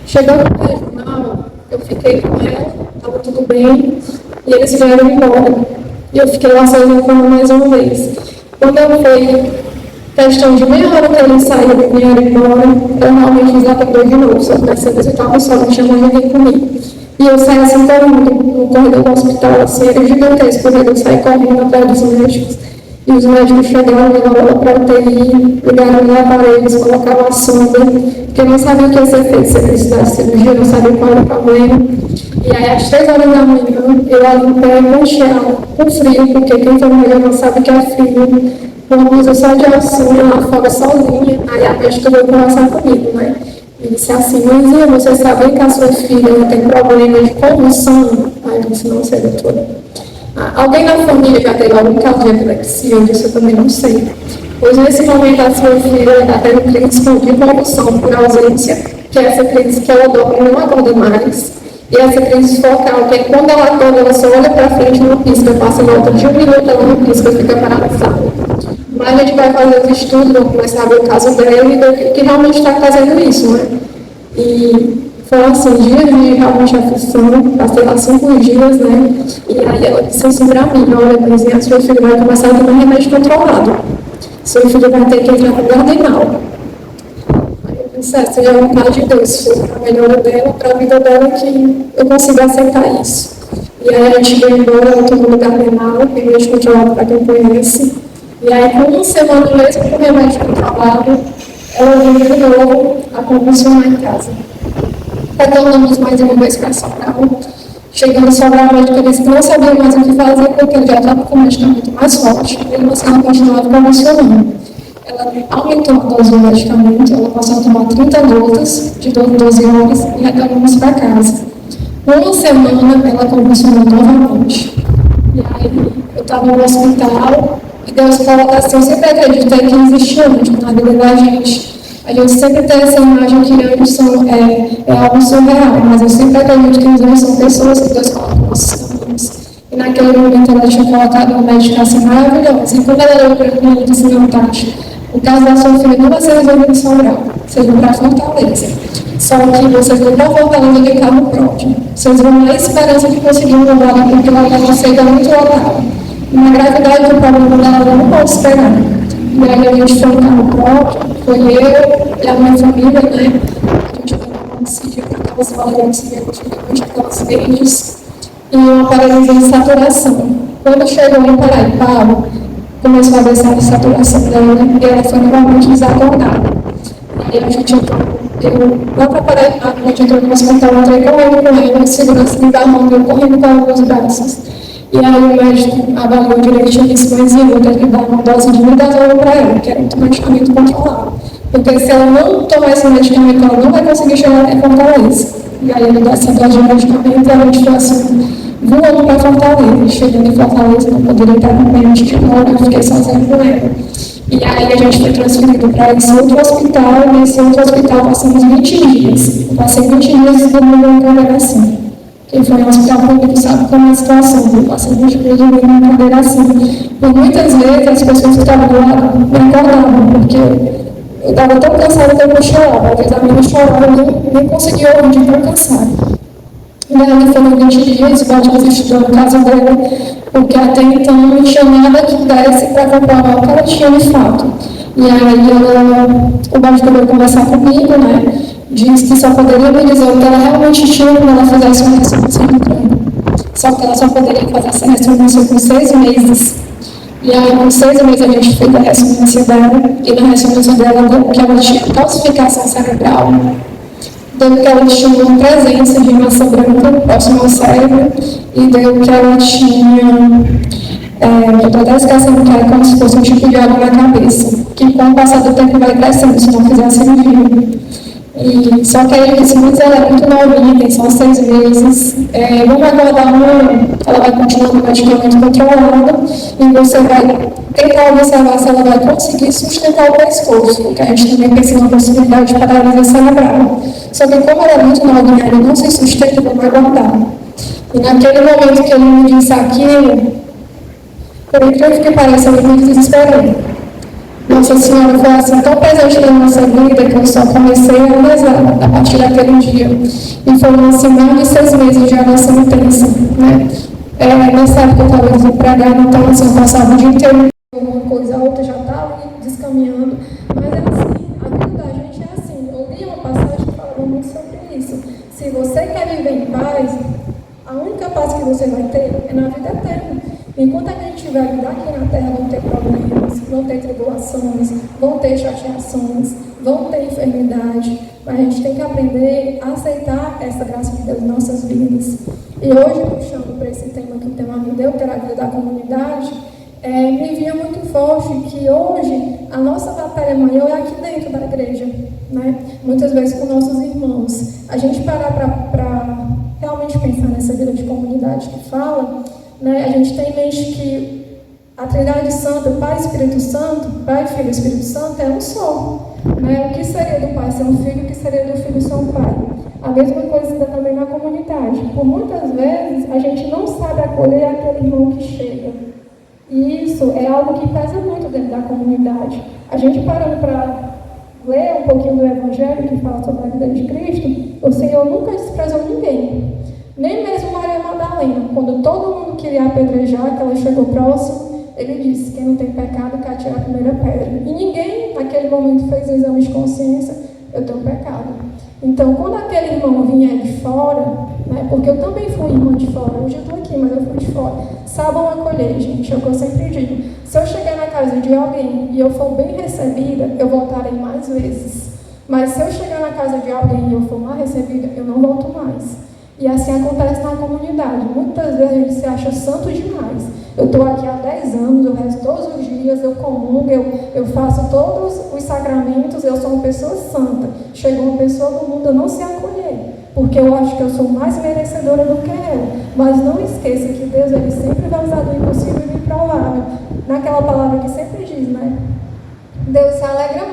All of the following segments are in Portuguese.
Chegando no regional, eu fiquei com ela, estava tudo bem, e eles vieram embora. E eu fiquei lá sozinha mais uma vez. Quando eu fui, questão de meia hora que eles saíram e vieram embora, eu realmente desatendei de novo. Só que dessa vez eu estava só, não tinha mais ninguém comigo. E eu saí assim correndo no corredor do hospital, assim, era gigantesco, eu saí correndo atrás dos médicos. E os médicos chegaram, levaram ela para a UTI, ligaram em aparelhos, colocaram a sonda, porque não sabia o que ia ser feito, se precisasse de cirurgia, não sabia qual era o problema. E aí, às 3 horas da manhã, eu ali em pé, concheada, com frio, porque quem tem mulher não sabe que é frio, com uma blusa só de alcinha, lá fora sozinha. Aí a médica veio conversar comigo, né? E disse assim: Mãezinha, você sabe que a sua filha tem problema de convulsão? Aí eu disse: não sei, doutora. Alguém na família já teve algum caso de epilepsia? Eu disse: eu também não sei. Pois nesse momento a sua filha está tendo crise de convulsão por ausência, que é essa crise que ela dorme e não acorda mais. E essa crise focal, que é quando ela acorda, ela só olha para frente e não pisca, passa em volta de 1 minuto, ela não pisca, fica paralisada. Mas a gente vai fazer os estudos, vamos começar a ver o caso dela e ver que realmente está fazendo isso, né? E foram assim, dias de realmente aflição, passei lá 5 dias, né? E aí ela disse assim para mim: olha, Luizinha, seu filho vai começar a tomar remédio controlado. Seu filho vai ter que entrar no Gardenal. Aí eu disse: seja a vontade de Deus, se for para a melhora dela, para a vida dela, que eu consiga aceitar isso. E aí a gente veio embora, ela tomou no Gardenal, remédio controlado para quem conhece. E aí, com 1 semana mesmo com o remédio controlado, ela veio de novo a convulsionar em casa. Retornamos mais uma vez para Sobral. Chegando em Sobral, a médica disse que não sabia mais o que fazer, porque ele já estava com o medicamento mais forte, e ele ela continuava convulsionando. Ela aumentou a dose do medicamento, ela passou a tomar 30 gotas de 12 em 12 horas e retornamos para casa. Por 1 semana, ela convulsionou novamente. E aí, eu estava no hospital, e Deus coloca assim: eu sempre acreditei que existe anjo na vida da gente. A gente sempre tem essa imagem que anjos é algo surreal, mas eu sempre acredito que os anjos são pessoas que Deus coloca nos nossos caminhos. E naquele momento ela tinha colocado uma medicação maravilhosa. E quando ela olhou para mim, ela disse: não, Tati, o caso da sua filha não vai ser resolvido em Sobral, vocês vão para Fortaleza. Só que vocês vão para Fortaleza de carro próprio. Vocês vão na esperança de conseguir um lugar, porque ela vai ser muito lotada. E na gravidade do problema dela, ela não pode esperar. E aí a gente foi no carro próprio, foi eu e a minha família, né? A gente foi na decidir para aquelas valentes, aquelas verdes, e uma paralisia de saturação. Quando chegou em Paraipaba, começou a descer a saturação dela, e ela foi novamente desacordada. E aí a gente entrou, lá para Paraipaba, a gente entrou no hospital, eu entrei correndo com ela, segurança me barrando, eu correndo com ela nos braços. E aí o médico avaliou direitinho e disse: Mãezinha, vou ter que dar uma dose de Midazolam para ela, que era um medicamento controlado. Porque se ela não tomar esse medicamento, ela não vai conseguir chegar até Fortaleza. E aí ele deu essa dose de medicamento e a gente foi assim, voando para Fortaleza. Chegando em Fortaleza, não poderia estar acompanhante de hora, eu fiquei sozinha com ela. E aí a gente foi transferido para esse outro hospital, e nesse outro hospital passamos 20 dias. Eu passei 20 dias dormindo em congregação. Quem foi no hospital público sabe como é a situação. Eu passei 20 dias dormindo em congregação. E muitas vezes as pessoas que estavam do lado me acordavam, porque eu estava tão cansada que eu não chorava. Às vezes a menina chorava, eu nem conseguia ouvir de tão cansada. E aí foram 20 dias, Valdir estudou no caso dela, porque até então não tinha nada que desse para comprovar o que ela tinha de fato. E aí o Valdir veio conversar comigo, né? Disse que só poderia me dizer o que ela realmente tinha quando ela fizesse uma ressonância no crânio. Só que ela só poderia fazer essa ressonância com 6 meses. E aí, com 6 meses, a gente fez a ressonância dela, e na ressonância dela deu que ela tinha calcificação cerebral, deu que ela tinha uma presença de massa branca próxima ao cérebro, e deu que ela tinha, eu estou até esquecendo que era como se fosse um tipo de água na cabeça, que com o passar do tempo vai crescendo se não fizer a cirurgia. E, só que aí, esse mês ela é muito novinha, tem só 6 meses. Vamos aguardar um ano, ela vai continuar no medicamento controlado e você vai tentar observar se ela vai conseguir sustentar o pescoço, porque a gente também pensa na possibilidade de paralisia cerebral. Só que como ela é muito novinha, ela não se sustenta, vamos aguardar. E naquele momento que ele me disse aquilo, por incrível que pareça, eu me desesperei. Nossa Senhora foi assim tão presente na nossa vida que eu só comecei a rezar a partir daquele dia. E foram assim mais de 6 meses de oração intensa, né? Nessa época eu estava desempregada, então assim, eu passava o dia inteiro uma coisa, a outra já estava descaminhando. Mas é assim, a vida da gente é assim. Eu li uma passagem que falava muito sobre isso. Se você quer viver em paz, a única paz que você vai ter é na vida eterna. Enquanto a gente estiver aqui na Terra, vão ter problemas, vão ter tribulações, vão ter chateações, vão ter enfermidade. Mas a gente tem que aprender a aceitar essa graça de Deus em nossas vidas. E hoje, puxando para esse tema que o tema me deu, que era a vida da comunidade, me via muito forte que hoje a nossa batalha maior é aqui dentro da igreja, né? Muitas vezes com nossos irmãos. A gente parar para realmente pensar nessa vida de comunidade que fala, né? A gente tem em mente que a Trindade Santa, Pai e Espírito Santo, Pai, Filho e Espírito Santo, é um só. Né? O que seria do Pai ser um filho, o que seria do Filho ser um Pai? A mesma coisa também na comunidade. Por muitas vezes, a gente não sabe acolher aquele irmão que chega. E isso é algo que pesa muito dentro da comunidade. A gente parando para ler um pouquinho do Evangelho, que fala sobre a vida de Cristo, o Senhor nunca desprezou ninguém. Nem mesmo Maria Madalena, quando todo mundo queria apedrejar, que ela chegou próximo, ele disse: quem não tem pecado, que atire a primeira pedra. E ninguém, naquele momento, fez um exame de consciência: eu tenho pecado. Então, quando aquele irmão vinha de fora, né, porque eu também fui irmã de fora, hoje eu estou aqui, mas eu fui de fora, saibam acolher, gente, é o que eu sempre digo. Se eu chegar na casa de alguém e eu for bem recebida, eu voltarei mais vezes. Mas se eu chegar na casa de alguém e eu for mal recebida, eu não volto mais. E assim acontece na comunidade. Muitas vezes a gente se acha santo demais. Eu estou aqui há 10 anos, eu rezo todos os dias, eu comungo, eu faço todos os sacramentos, eu sou uma pessoa santa. Chega uma pessoa do mundo, eu não sei acolher, porque eu acho que eu sou mais merecedora do que ela. Mas não esqueça que Deus, ele sempre vai usar do impossível e do improvável. Naquela palavra que sempre diz, né? Deus se alegra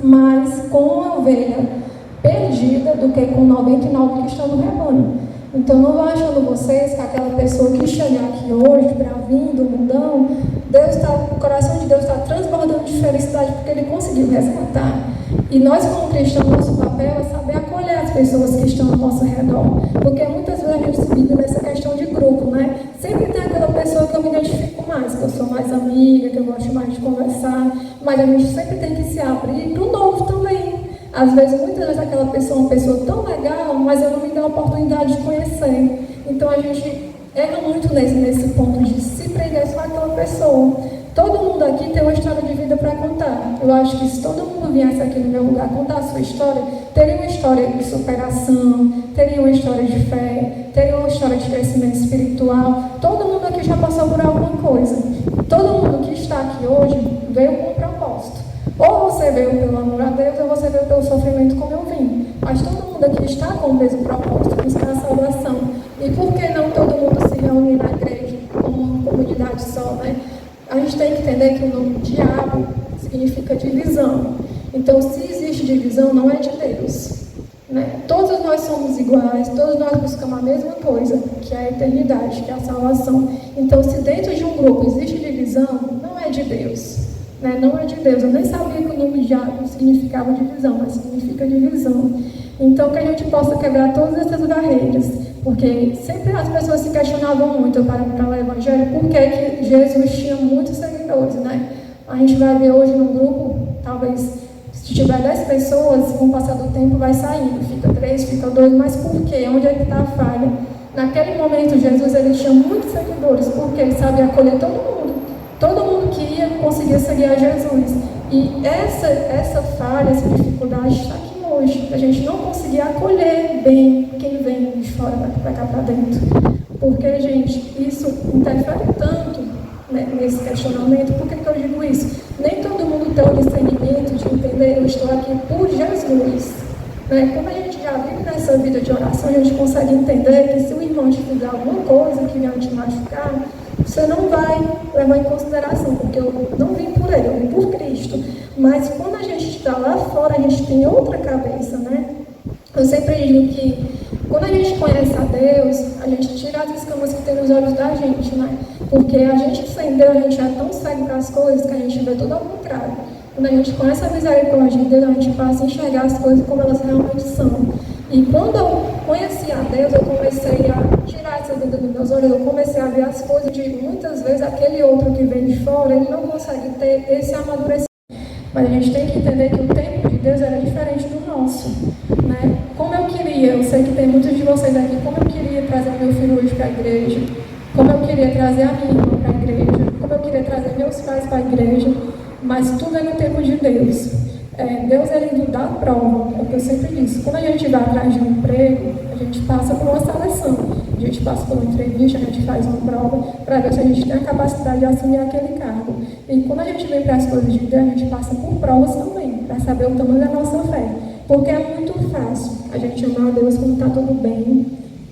mais com uma ovelha perdida do que com 99 que estão no rebanho. Então não vão achando vocês que aquela pessoa que chegar aqui hoje, bravinho, do mundão, o coração de Deus está transbordando de felicidade porque ele conseguiu resgatar. E nós como cristãos, nosso papel é saber acolher as pessoas que estão ao nosso redor. Porque muitas vezes a gente se vive nessa questão de grupo, né? Sempre tem aquela pessoa que eu me identifico mais, que eu sou mais amiga, que eu gosto mais de conversar, mas a gente sempre tem que se abrir para o novo também. Às vezes, muitas vezes, aquela pessoa é uma pessoa tão legal, mas eu não me dou a oportunidade de conhecer. Então, a gente erra muito nesse ponto de se prender só àquela pessoa. Todo mundo aqui tem uma história de vida para contar. Eu acho que se todo mundo viesse aqui no meu lugar contar a sua história, teria uma história de superação, teria uma história de fé, teria uma história de crescimento espiritual. Todo mundo aqui já passou por alguma coisa. Todo mundo que está aqui hoje veio com um propósito. Ou você veio pelo amor a Deus, ou você veio pelo sofrimento como eu vim. Mas todo mundo aqui está com o mesmo propósito, buscar a salvação. E por que não todo mundo se reunir na igreja como uma comunidade só, né? A gente tem que entender que o nome diabo significa divisão. Então, se existe divisão, não é de Deus. Né? Todos nós somos iguais, todos nós buscamos a mesma coisa, que é a eternidade, que é a salvação. Então, se dentro de um grupo existe divisão, não é de Deus. Né? Não é de Deus. Eu nem sabia que o nome diabo significava divisão, mas significa divisão. Então, que a gente possa quebrar todas essas barreiras, porque sempre as pessoas se questionavam muito para o Evangelho, por que Jesus tinha muitos seguidores, né? A gente vai ver hoje num grupo, talvez, se tiver 10 pessoas, com o passar do tempo vai saindo, fica 3, fica 2, mas por quê? Onde é que está a falha? Naquele momento, Jesus ele tinha muitos seguidores, porque ele sabia acolher todo mundo. Todo mundo que ia conseguia seguir a Jesus. E essa falha, essa dificuldade está aqui hoje. A gente não conseguir acolher bem quem vem de fora para cá para dentro. Porque, gente, isso interfere tanto, né, nesse questionamento. Por que eu digo isso? Nem todo mundo tem o discernimento de entender, eu estou aqui por Jesus. Né? Quando a gente já vive nessa vida de oração, a gente consegue entender que se o irmão te fizer alguma coisa que venha te machucar, você não vai levar em consideração, porque eu não vim por ele, eu vim por Cristo. Mas quando a gente está lá fora, a gente tem outra cabeça, né? Eu sempre digo que quando a gente conhece a Deus, a gente tira as escamas que tem nos olhos da gente, né? Porque a gente sem Deus, a gente é tão cego para as coisas que a gente vê tudo ao contrário. Quando a gente conhece a misericórdia de Deus, a gente passa a enxergar as coisas como elas realmente são. E quando eu conheci a Deus, eu comecei a tirar essa dúvida dos meus olhos, eu comecei a ver as coisas de muitas vezes aquele outro que vem de fora, ele não consegue ter esse amadurecimento. Mas a gente tem que entender que o tempo de Deus era diferente do nosso, né? Como eu queria, eu sei que tem muitos de vocês aqui, como eu queria trazer meu filho hoje para a igreja, como eu queria trazer a minha irmã para a igreja, como eu queria trazer meus pais para a igreja, mas tudo é no tempo de Deus. Deus, ele nos dá prova, é o que eu sempre disse. Quando a gente vai atrás de um emprego, a gente passa por uma seleção, a gente passa por uma entrevista, a gente faz uma prova para ver se a gente tem a capacidade de assumir aquele cargo. E quando a gente vem para as coisas de Deus, a gente passa por provas também, para saber o tamanho da nossa fé. Porque é muito fácil a gente amar a Deus quando está tudo bem,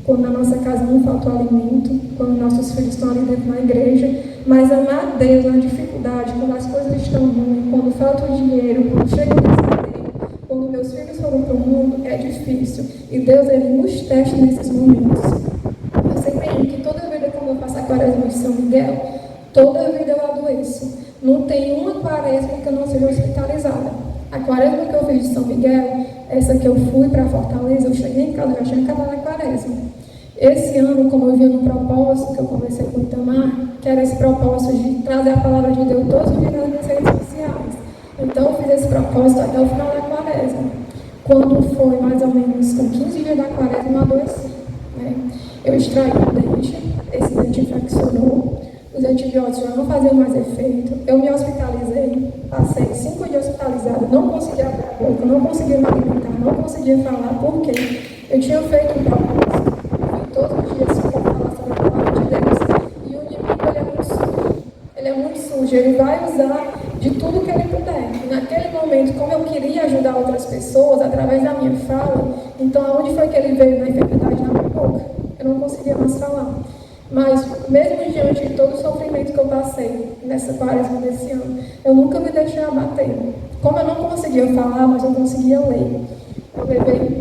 quando na nossa casa não falta o alimento, quando nossos filhos estão ali dentro da igreja, mas amar a Deus na dificuldade, quando as coisas estão ruins, quando falta o dinheiro, quando chega o desemprego, quando meus filhos foram para o mundo, é difícil. E Deus, ele nos testa nesses momentos. Eu sempre digo que toda vida, quando eu faço a quaresma de São Miguel, toda vida eu adoeço. Não tem uma quaresma que eu não seja hospitalizada. A quaresma que eu fiz de São Miguel, essa que eu fui para Fortaleza, eu cheguei em casa, eu já tinha acabado a quaresma. Esse ano, como eu vi no propósito que eu conversei com o Itamar, que era esse propósito de trazer a palavra de Deus todos os dias nas minhas redes sociais. Então, eu fiz esse propósito até o final da quaresma. Quando foi mais ou menos com 15 dias da quaresma, eu adoeci, né? Eu extraí o dente, esse dente infeccionou, os antibióticos já não faziam mais efeito, eu me hospitalizei, passei 5 dias hospitalizada, não conseguia abrir a boca, não conseguia me alimentar, não conseguia falar, porque eu tinha feito um propósito. Todos os dias eu vou falar sobre a palavra de Deus. E o inimigo, ele é muito sujo. Ele é muito sujo. Ele vai usar de tudo que ele puder. E naquele momento, como eu queria ajudar outras pessoas através da minha fala, então aonde foi que ele veio na enfermidade? Na minha boca. Eu não conseguia mais falar. Mas, mesmo diante de todo o sofrimento que eu passei nessa quaresma desse ano, eu nunca me deixei abater. Como eu não conseguia falar, mas eu conseguia ler. Eu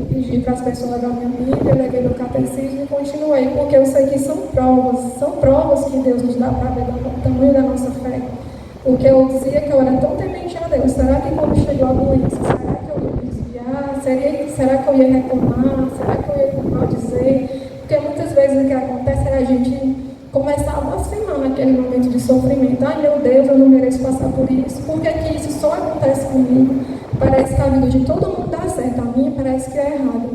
pedi para as pessoas da minha Bíblia, levei meu catecismo e continuei, porque eu sei que são provas que Deus nos dá para ver o tamanho da nossa fé. Porque eu dizia que eu era tão temente a Deus. Será que quando chegou a doença, será que eu ia me desviar? Será que eu ia reclamar? Será que eu ia maldizer? Porque muitas vezes o que acontece é a gente começar a blasfemar naquele momento de sofrimento. Ai meu Deus, eu não mereço passar por isso. Por que que isso só acontece comigo? Parece que a vida de todo mundo dá certo, a minha parece que é errado.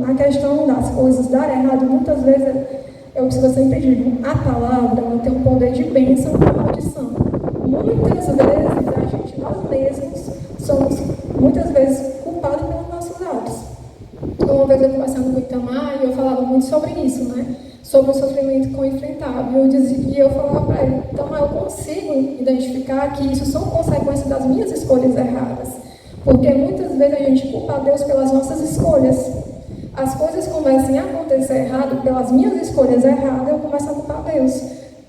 A questão das coisas dar errado, muitas vezes, é o que você sempre digo, a palavra ela tem um poder de bênção e maldição. Muitas vezes, a gente, nós mesmos, somos muitas vezes culpados pelos nossos atos. Uma vez eu conversando com o Itamar, e eu falava muito sobre isso, né? Sobre o sofrimento que eu enfrentava. E eu falava para ele, então eu consigo identificar que isso são consequências das minhas escolhas erradas. Porque muitas vezes a gente culpa a Deus pelas nossas escolhas. As coisas começam a acontecer errado pelas minhas escolhas erradas, eu começo a culpar a Deus.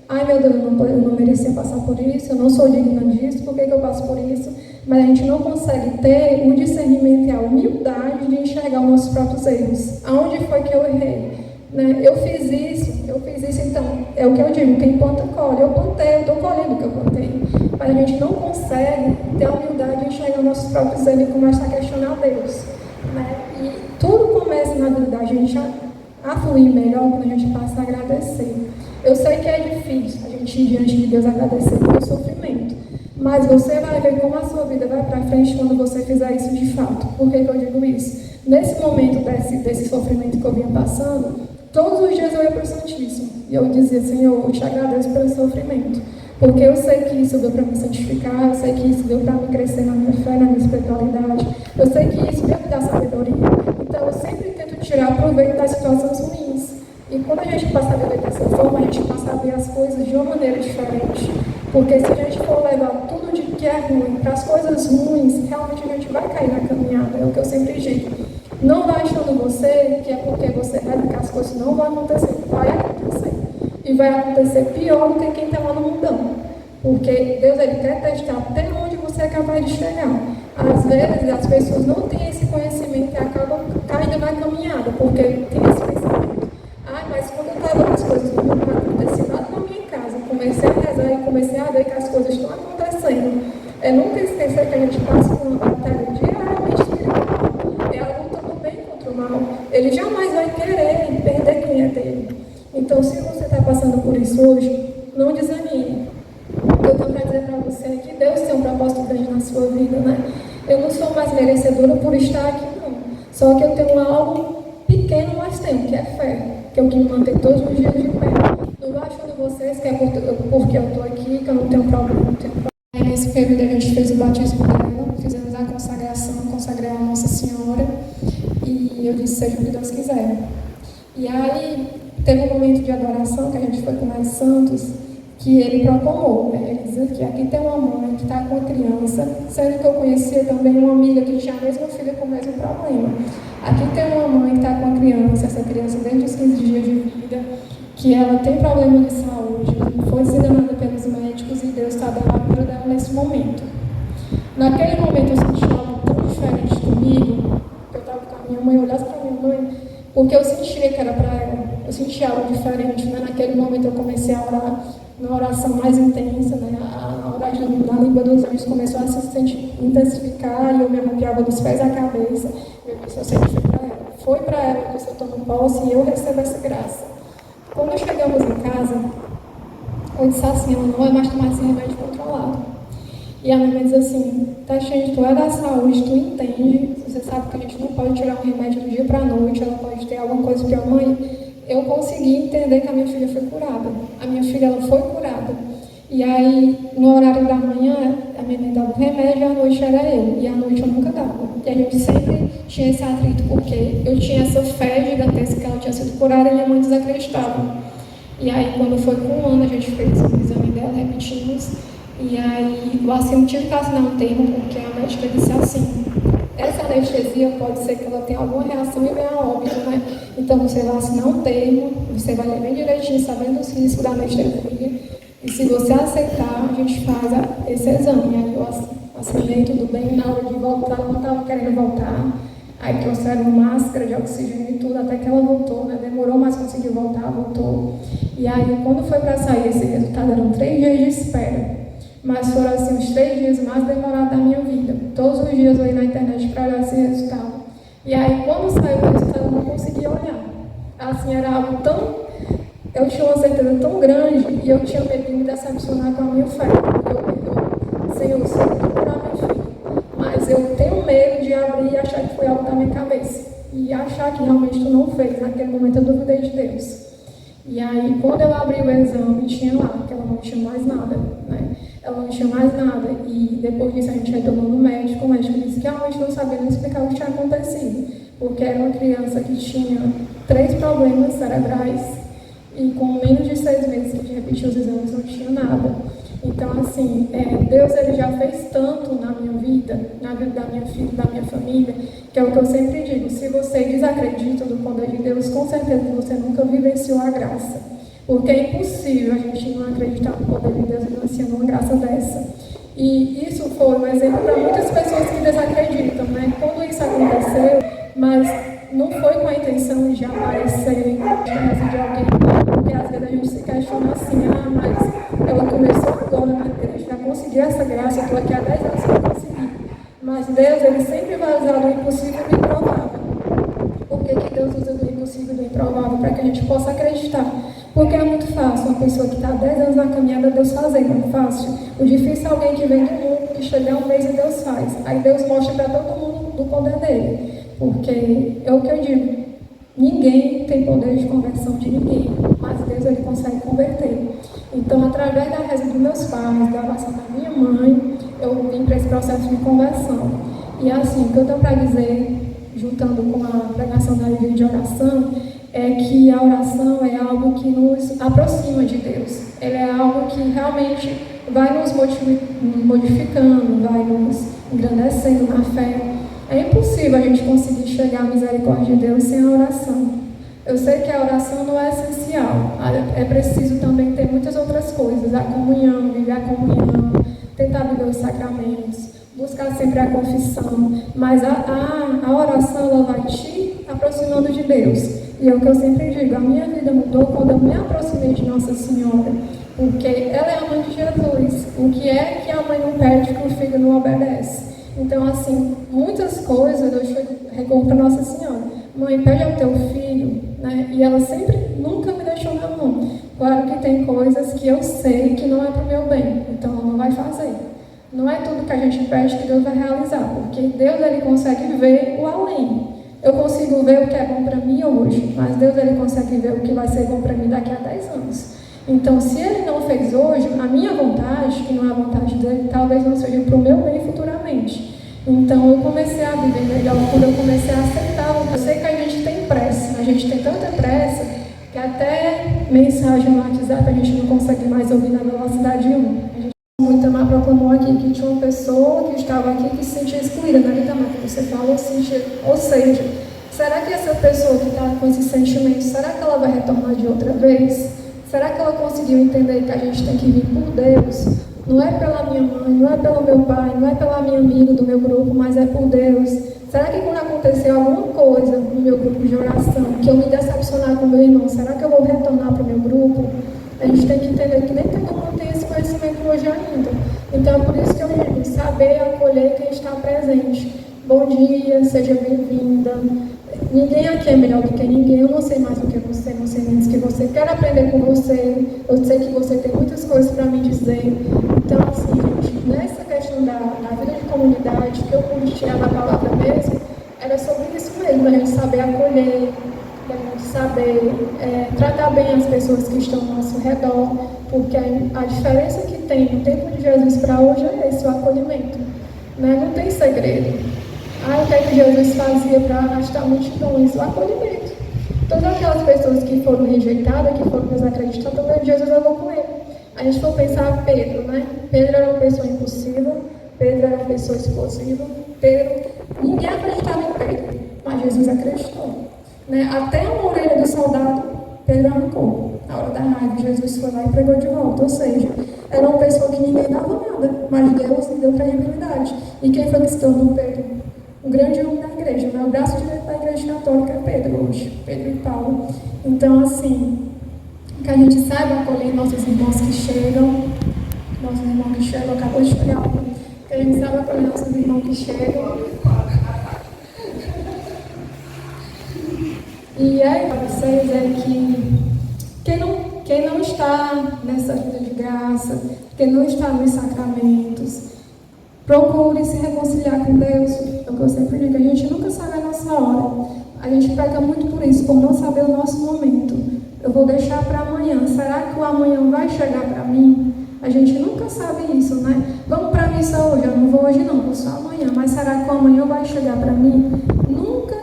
Ai meu Deus, eu não merecia passar por isso, eu não sou digna disso, por que eu passo por isso? Mas a gente não consegue ter o discernimento e a humildade de enxergar os nossos próprios erros. Aonde foi que eu errei? Né? Eu fiz isso, então, é o que eu digo, quem planta colhe. Eu plantei, eu estou colhendo o que eu plantei. Mas a gente não consegue ter a humildade de enxergar os nossos próprios erros e começar a questionar Deus. Né? E tudo começa na vida da gente a fluir melhor quando a gente passa a agradecer. Eu sei que é difícil a gente ir diante de Deus agradecer pelo sofrimento, mas você vai ver como a sua vida vai para frente quando você fizer isso de fato. Por que eu digo isso? Nesse momento desse sofrimento que eu vinha passando, todos os dias eu ia para o Santíssimo e eu dizia, Senhor, eu te agradeço pelo sofrimento, porque eu sei que isso deu para me santificar, eu sei que isso deu para me crescer na minha fé, na minha espiritualidade, eu sei que isso deu me dar sabedoria. Então eu sempre tento tirar proveito das situações ruins. E quando a gente passa a viver dessa forma, a gente passa a ver as coisas de uma maneira diferente. Porque se a gente for levar tudo de que é ruim para as coisas ruins, realmente a gente vai cair na caminhada, é o que eu sempre digo. Não vai achando você que é porque você vai que as coisas não vão acontecer. Vai acontecer. E vai acontecer pior do que quem está lá no mundão. Porque Deus, ele quer testar até onde você é capaz de chegar. Às vezes as pessoas não têm esse conhecimento e acabam caindo na caminhada, porque tem esse pensamento. Mas quando eu estava as coisas não aconteciam nada na minha casa, comecei a rezar e comecei a ver que as coisas estão acontecendo. Eu nunca esqueci a gente passa por uma batalha diariamente espiritual. É a luta do bem contra o mal. Ele jamais vai querer perder quem é dele. Então, se você está passando por isso hoje, não desanime. O que eu tenho para dizer para você é que Deus tem um propósito grande na sua vida, né? Eu não sou mais merecedora por estar aqui, não. Só que eu tenho algo pequeno, mas tenho, que é fé, que é o que me mantém todos os dias de pé. Não vou achando vocês que é porque eu estou aqui, que eu não tenho problema, não tenho problema. Aí, nesse período, a gente fez o batismo dela, fizemos a consagração, consagrei a Nossa Senhora, e eu disse, seja o que Deus quiser. E aí, teve um momento de adoração, que a gente foi com mais santos, que ele proclamou, né? Ele dizia que aqui tem uma mãe que está com a criança, sendo que eu conhecia também uma amiga que tinha a mesma filha com o mesmo problema. Aqui tem uma mãe que está com a criança, essa criança desde os 15 dias de vida, que ela tem problema de saúde, foi desenganada pelos médicos e Deus está dando a cura dela nesse momento. Naquele momento eu senti algo tão diferente comigo, que eu estava com a minha mãe, eu olhasse para a minha mãe, porque eu sentia que era para ela, eu sentia algo diferente, né? Naquele momento eu comecei a orar, uma oração mais intensa, né? A oração na língua dos anjos começou a se intensificar e eu me arrepiava dos pés à cabeça. Eu disse, eu sei que foi para ela. Foi para ela que eu tomo posse e eu recebo essa graça. Quando chegamos em casa, eu disse assim, ela não é mais tomar esse remédio controlado. E a minha mãe diz assim, Tatiane, tu é da saúde, tu entende, você sabe que a gente não pode tirar um remédio do dia para a noite, ela pode ter alguma coisa pior. Mãe, eu consegui entender que a minha filha foi curada. A minha filha, ela foi curada. E aí, no horário da manhã, a minha mãe dava o remédio e à noite era eu. E à noite eu nunca dava. E a gente sempre tinha esse atrito, porque eu tinha essa fé gigantesca que ela tinha sido curada e minha mãe desacreditava. E aí, quando foi com um ano, a gente fez o exame dela, repetimos. E aí, eu tive que assinar um termo, porque a médica disse assim, essa anestesia pode ser que ela tenha alguma reação e venha a óbito, né? Então, você vai assinar um termo, você vai ler bem direitinho, sabendo os riscos da anestesia, e se você aceitar, a gente faz esse exame. Aí eu assinei tudo bem, na hora de voltar, ela não estava querendo voltar, aí trouxeram máscara de oxigênio e tudo, até que ela voltou, né? Demorou, mas conseguiu voltar, voltou. E aí, quando foi para sair esse resultado, eram 3 dias de espera. Mas foram assim os 3 dias mais demorados da minha vida. Todos os dias eu ia na internet para olhar esse resultado. E aí, quando saiu o resultado, eu não conseguia olhar. Assim, era algo tão... Eu tinha uma certeza tão grande e eu tinha medo de me decepcionar com a minha fé. Eu Senhor, você vai curar minha filha. Mas eu tenho medo de abrir e achar que foi algo da minha cabeça. E achar que realmente tu não fez. Naquele momento eu duvidei de Deus. E aí, quando eu abri o exame, tinha lá que ela não tinha mais nada, né? Ela não tinha mais nada. E depois disso a gente retornou no médico. O médico disse que realmente não sabia nem explicar o que tinha acontecido. Porque era uma criança que tinha 3 problemas cerebrais e com menos de 6 meses que a gente repetiu os exames não tinha nada. Então, assim, Deus ele já fez tanto na minha vida, na vida da minha filha, da minha família, que é o que eu sempre digo, se você desacredita do poder de Deus, com certeza você nunca vivenciou a graça. Porque é impossível a gente não acreditar no poder de Deus vivenciando uma graça dessa. E isso foi um exemplo para muitas pessoas que desacreditam, né? Quando isso aconteceu, mas não foi com a intenção de aparecer na casa de alguém, porque às vezes a gente se questiona assim, mas ela começou agora na igreja, já conseguiu essa graça, eu estou aqui há 10 anos para conseguir. Mas Deus, ele sempre vai usar do impossível e do improvável. Por que Deus usa do impossível e do improvável? Para que a gente possa acreditar. Porque é muito fácil uma pessoa que está há 10 anos na caminhada, Deus fazer, não é fácil. O difícil é alguém que vem do mundo, que chega um mês e Deus faz. Aí Deus mostra para todo mundo do poder dele. Porque é o que eu digo, ninguém tem poder de conversão de ninguém, mas Deus ele consegue converter. Então, através da reza dos meus pais, da oração da minha mãe, eu vim para esse processo de conversão. E assim, o que eu tenho para dizer, juntando com a pregação da vida de oração, é que a oração é algo que nos aproxima de Deus. Ela é algo que realmente vai nos modificando, vai nos engrandecendo na fé. É impossível a gente conseguir chegar à misericórdia de Deus sem a oração. Eu sei que a oração não é essencial. É preciso também ter muitas outras coisas. A comunhão, viver a comunhão, tentar viver os sacramentos, buscar sempre a confissão. Mas a oração, ela vai te aproximando de Deus. E é o que eu sempre digo, a minha vida mudou quando eu me aproximei de Nossa Senhora. porque ela é a mãe de Jesus. O que é que a mãe não pede que o filho não obedece? Então, assim, muitas coisas eu recorro para Nossa Senhora. Mãe, pede ao teu filho, né? E ela sempre, nunca me deixou na mão. Claro que tem coisas que eu sei que não é para o meu bem, então ela não vai fazer. Não é tudo que a gente pede que Deus vai realizar, porque Deus, ele consegue ver o além. Eu consigo ver o que é bom para mim hoje, mas Deus, ele consegue ver o que vai ser bom para mim daqui a 10 anos. Então, se ele não fez hoje, a minha vontade, que não é a vontade dele, talvez não seja para o meu bem futuramente. Então, eu comecei a viver melhor quando eu comecei a aceitar. Eu sei que a gente tem pressa, a gente tem tanta pressa, que até mensagem no WhatsApp a gente não consegue mais ouvir na velocidade 1. A gente muito mais proclamou aqui que tinha uma pessoa que estava aqui que se sentia excluída, né, Itamar, que você falou, sentia, ou seja, será que essa pessoa que está com esse sentimento, será que ela vai retornar de outra vez? Será que ela conseguiu entender que a gente tem que vir por Deus? Não é pela minha mãe, não é pelo meu pai, não é pela minha amiga do meu grupo, mas é por Deus. Será que quando acontecer alguma coisa no meu grupo de oração, que eu me decepcionar com o meu irmão, será que eu vou retornar para o meu grupo? A gente tem que entender que nem todo mundo tem esse conhecimento hoje ainda. Então é por isso que eu digo, saber acolher quem está presente. Bom dia, seja bem-vinda. Ninguém aqui é melhor do que ninguém, eu não sei mais do que você, não sei menos que você. Quero aprender com você, eu sei que você tem muitas coisas para me dizer. Então, assim, gente, nessa questão da vida de comunidade, que eu pude tirar da palavra mesmo, era sobre isso mesmo, a gente saber acolher, a gente saber tratar bem as pessoas que estão ao nosso redor, porque a diferença que tem no tempo de Jesus para hoje é esse, o acolhimento. Né? Não tem segredo. O que é que Jesus fazia para arrastar multidões? O acolhimento. Todas aquelas pessoas que foram rejeitadas, que foram desacreditadas, Jesus levou com ele. A gente for pensar Pedro, né? Pedro era uma pessoa impulsiva, Pedro era uma pessoa explosiva, ninguém acreditava em Pedro, mas Jesus acreditou. Né? Até uma orelha do soldado, Pedro arrancou. Na hora da raiva, Jesus foi lá e pregou de volta. Ou seja, era uma pessoa que ninguém dava nada, mas Deus deu credibilidade. E quem foi que se tornou Pedro? O grande homem da igreja, né? O braço direito da igreja católica é Pedro hoje, Pedro e Paulo. Então, assim, que a gente saiba acolher nossos irmãos que chegam, acabou de chegar, que a gente saiba acolher nossos irmãos que chegam. E aí, para vocês, é que quem não está nessa vida de graça, quem não está nos sacramentos, procure se reconciliar com Deus. É o que eu sempre digo, a gente nunca sabe a nossa hora. A gente peca muito por isso, por não saber o nosso momento. Eu vou deixar para amanhã. Será que o amanhã vai chegar para mim? A gente nunca sabe isso, né? Vamos para a missa hoje? Eu não vou hoje não, vou só amanhã. Mas será que o amanhã vai chegar para mim? Nunca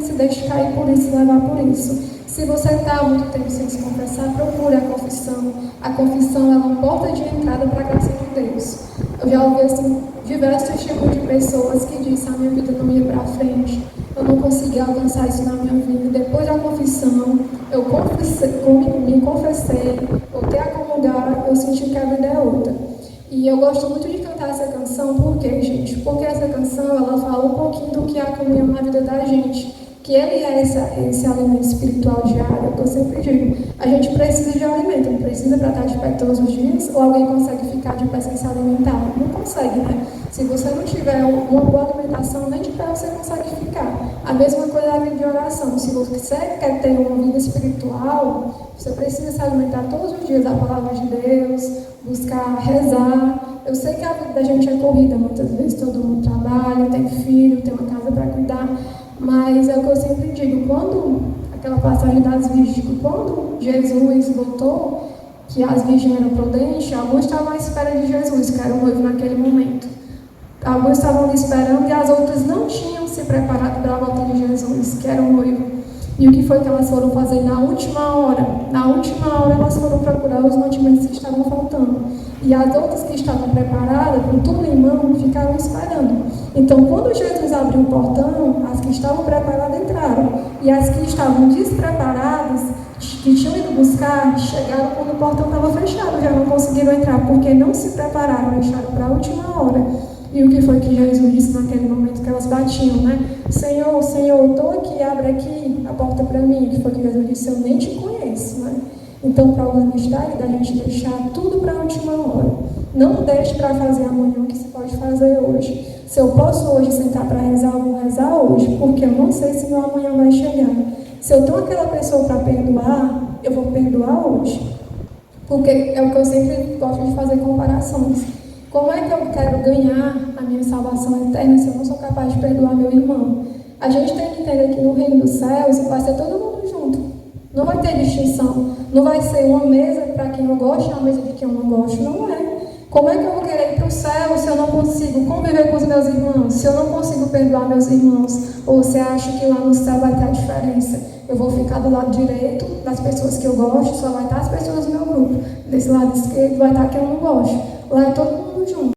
se deixe cair por isso, levar por isso. Se você está há muito tempo sem se confessar, procure a confissão. A confissão é uma porta de entrada para a graça de Deus. Eu já ouvi assim, diversos tipos de pessoas que dizem que a minha vida não ia para frente, eu não consegui alcançar isso na minha vida. Depois da confissão, me confessei, voltei a comungar, eu senti que a vida é outra. E eu gosto muito de cantar essa canção, por quê, gente? Porque essa canção, ela fala um pouquinho do que é a comunhão na vida da gente. Que ele é esse alimento espiritual diário, que eu sempre digo. A gente precisa de alimento, não precisa para estar de pé todos os dias, ou alguém consegue ficar de pé sem se alimentar? Não consegue, né? Se você não tiver uma boa alimentação, nem de pé você consegue ficar. A mesma coisa é a vida de oração. Se você quer ter uma vida espiritual, você precisa se alimentar todos os dias da palavra de Deus, buscar rezar. Eu sei que a vida da gente é corrida, muitas vezes todo mundo trabalha, tem filho, tem uma casa para cuidar, mas é o que eu sempre digo, quando aquela passagem das virgens, quando Jesus voltou, que as virgens eram prudentes, alguns estavam à espera de Jesus, que era o noivo naquele momento. Alguns estavam ali esperando e as outras não tinham se preparado para a volta de Jesus, que era o noivo. E o que foi que elas foram fazer na última hora? Na última hora elas foram procurar os mantimentos que estavam faltando. E as outras que estavam preparadas, com tudo em mão, ficaram esperando. Então, quando Jesus abriu o portão, as que estavam preparadas entraram. E as que estavam despreparadas, que tinham ido buscar, chegaram quando o portão estava fechado, já não conseguiram entrar, porque não se prepararam, deixaram para a última hora. E o que foi que Jesus disse naquele momento que elas batiam, né? Senhor, Senhor, eu estou aqui, abre aqui a porta para mim. O que foi que Jesus disse? Eu nem te conheço, né? Então, o problema está aí da gente deixar tudo para a última hora. Não deixe para fazer amanhã o que se pode fazer hoje. Se eu posso hoje sentar para rezar, eu vou rezar hoje, porque eu não sei se meu amanhã vai chegar. Se eu tenho aquela pessoa para perdoar, eu vou perdoar hoje. Porque é o que eu sempre gosto de fazer comparações. Como é que eu quero ganhar a minha salvação eterna se eu não sou capaz de perdoar meu irmão? A gente tem que entender que no reino dos céus vai ser todo mundo junto. Não vai ter distinção. Não vai ser uma mesa para quem eu gosto e uma mesa de quem eu não gosto. Não é. Como é que eu vou querer ir para o céu se eu não consigo conviver com os meus irmãos? Se eu não consigo perdoar meus irmãos? Ou você acha que lá no céu vai ter a diferença? Eu vou ficar do lado direito das pessoas que eu gosto, só vai estar as pessoas do meu grupo. Desse lado esquerdo vai estar quem eu não gosto. Lá é todo mundo junto.